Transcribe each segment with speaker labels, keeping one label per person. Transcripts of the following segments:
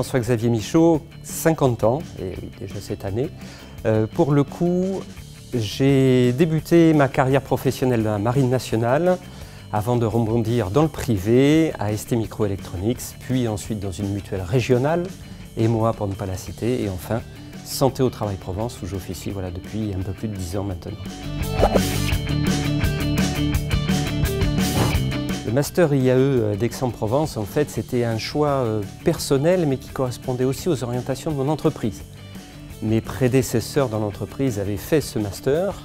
Speaker 1: François-Xavier Michaud, 50 ans, et oui, déjà cette année. Pour le coup, j'ai débuté ma carrière professionnelle dans la Marine nationale avant de rebondir dans le privé à ST Microelectronics, puis ensuite dans une mutuelle régionale, et moi pour ne pas la citer, et enfin Santé au Travail Provence où j'officie depuis un peu plus de 10 ans maintenant. Le master IAE d'Aix-en-Provence, en fait, c'était un choix personnel, mais qui correspondait aussi aux orientations de mon entreprise. Mes prédécesseurs dans l'entreprise avaient fait ce master,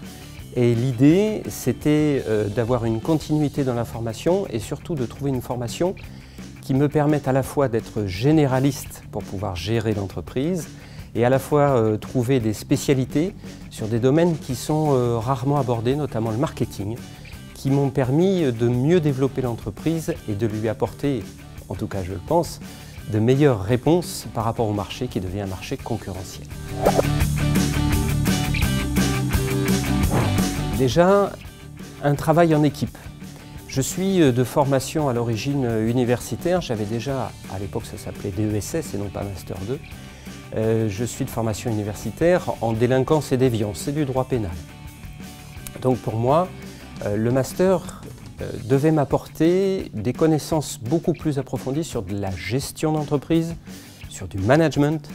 Speaker 1: et l'idée, c'était d'avoir une continuité dans la formation et surtout de trouver une formation qui me permette à la fois d'être généraliste pour pouvoir gérer l'entreprise et à la fois trouver des spécialités sur des domaines qui sont rarement abordés, notamment le marketing, qui m'ont permis de mieux développer l'entreprise et de lui apporter, en tout cas je le pense, de meilleures réponses par rapport au marché qui devient un marché concurrentiel. Déjà, un travail en équipe. Je suis de formation à l'origine universitaire, j'avais déjà, à l'époque ça s'appelait DESS et non pas Master 2. Je suis de formation universitaire en délinquance et déviance, c'est du droit pénal. Donc pour moi, le master devait m'apporter des connaissances beaucoup plus approfondies sur de la gestion d'entreprise, sur du management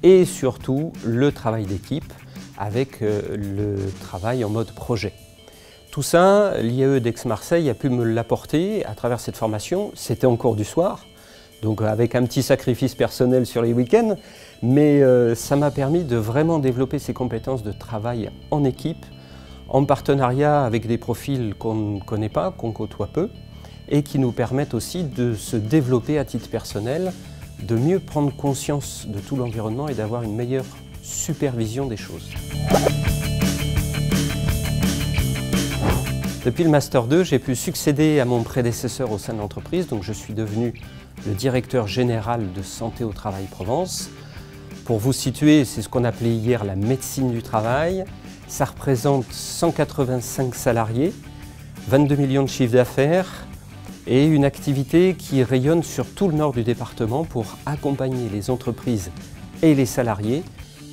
Speaker 1: et surtout le travail d'équipe avec le travail en mode projet. Tout ça, l'IAE d'Aix-Marseille a pu me l'apporter à travers cette formation. C'était en cours du soir, donc avec un petit sacrifice personnel sur les week-ends, mais ça m'a permis de vraiment développer ces compétences de travail en équipe, en partenariat avec des profils qu'on ne connaît pas, qu'on côtoie peu, et qui nous permettent aussi de se développer à titre personnel, de mieux prendre conscience de tout l'environnement et d'avoir une meilleure supervision des choses. Depuis le Master 2, j'ai pu succéder à mon prédécesseur au sein de l'entreprise, donc je suis devenu le directeur général de Santé au Travail Provence. Pour vous situer, c'est ce qu'on appelait hier la médecine du travail. Ça représente 185 salariés, 22 millions de chiffre d'affaires et une activité qui rayonne sur tout le nord du département pour accompagner les entreprises et les salariés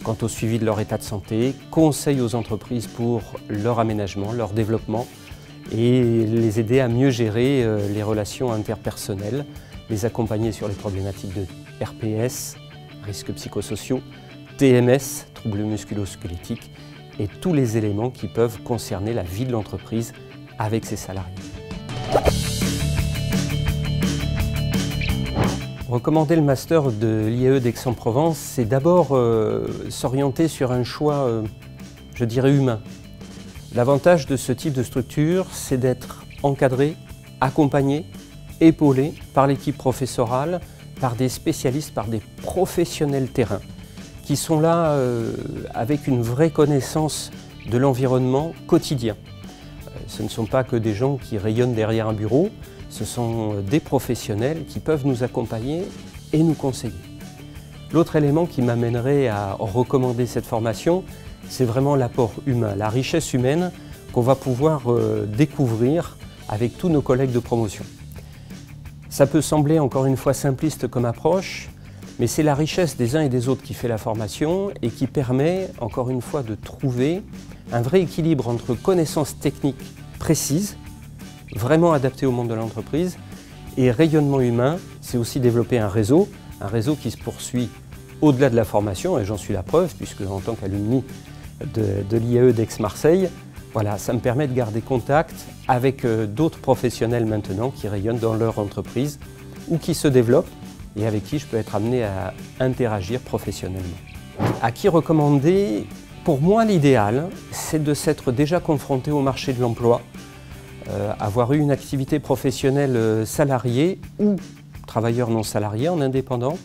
Speaker 1: quant au suivi de leur état de santé, conseil aux entreprises pour leur aménagement, leur développement et les aider à mieux gérer les relations interpersonnelles, les accompagner sur les problématiques de RPS, risques psychosociaux, TMS, troubles musculo-squelettiques, et tous les éléments qui peuvent concerner la vie de l'entreprise avec ses salariés. Recommander le master de l'IAE d'Aix-en-Provence, c'est d'abord s'orienter sur un choix, je dirais, humain. L'avantage de ce type de structure, c'est d'être encadré, accompagné, épaulé par l'équipe professorale, par des spécialistes, par des professionnels terrain, qui sont là avec une vraie connaissance de l'environnement quotidien. Ce ne sont pas que des gens qui rayonnent derrière un bureau, ce sont des professionnels qui peuvent nous accompagner et nous conseiller. L'autre élément qui m'amènerait à recommander cette formation, c'est vraiment l'apport humain, la richesse humaine qu'on va pouvoir découvrir avec tous nos collègues de promotion. Ça peut sembler encore une fois simpliste comme approche, mais c'est la richesse des uns et des autres qui fait la formation et qui permet, encore une fois, de trouver un vrai équilibre entre connaissances techniques précises, vraiment adaptées au monde de l'entreprise, et rayonnement humain. C'est aussi développer un réseau qui se poursuit au-delà de la formation, et j'en suis la preuve, puisque en tant qu'alumni de l'IAE d'Aix-Marseille, voilà, ça me permet de garder contact avec d'autres professionnels maintenant qui rayonnent dans leur entreprise ou qui se développent, et avec qui je peux être amené à interagir professionnellement. À qui recommander? Pour moi, l'idéal, c'est de s'être déjà confronté au marché de l'emploi, avoir eu une activité professionnelle salariée ou travailleur non salarié en indépendant,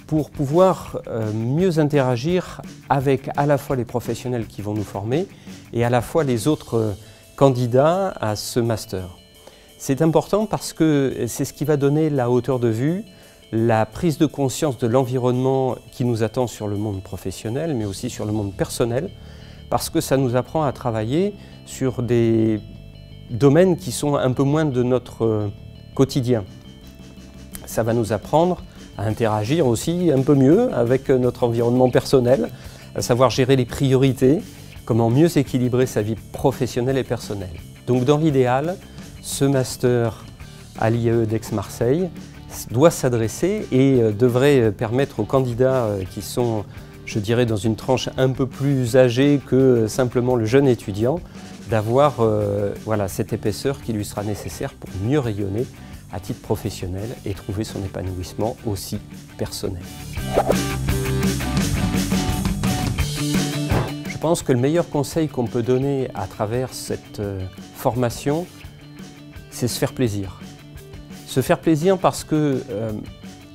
Speaker 1: pour pouvoir mieux interagir avec à la fois les professionnels qui vont nous former et à la fois les autres candidats à ce master. C'est important parce que c'est ce qui va donner la hauteur de vue, la prise de conscience de l'environnement qui nous attend sur le monde professionnel, mais aussi sur le monde personnel, parce que ça nous apprend à travailler sur des domaines qui sont un peu moins de notre quotidien. Ça va nous apprendre à interagir aussi un peu mieux avec notre environnement personnel, à savoir gérer les priorités, comment mieux équilibrer sa vie professionnelle et personnelle. Donc dans l'idéal, ce master à l'IAE d'Aix-Marseille doit s'adresser et devrait permettre aux candidats qui sont, je dirais, dans une tranche un peu plus âgée que simplement le jeune étudiant, d'avoir voilà, cette épaisseur qui lui sera nécessaire pour mieux rayonner à titre professionnel et trouver son épanouissement aussi personnel. Je pense que le meilleur conseil qu'on peut donner à travers cette formation, c'est se faire plaisir. Se faire plaisir parce que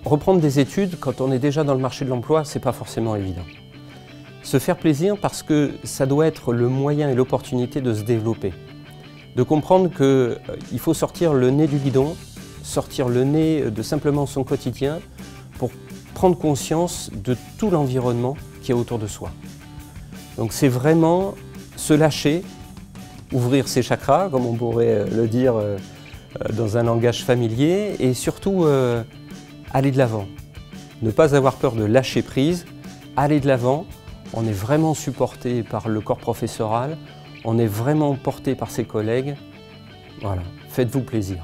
Speaker 1: reprendre des études quand on est déjà dans le marché de l'emploi, c'est pas forcément évident. Se faire plaisir parce que ça doit être le moyen et l'opportunité de se développer. De comprendre qu'il faut sortir le nez du guidon, sortir le nez de simplement son quotidien pour prendre conscience de tout l'environnement qui est autour de soi. Donc c'est vraiment se lâcher, ouvrir ses chakras, comme on pourrait le dire dans un langage familier, et surtout aller de l'avant. Ne pas avoir peur de lâcher prise, aller de l'avant. On est vraiment supporté par le corps professoral, on est vraiment porté par ses collègues. Voilà, faites-vous plaisir.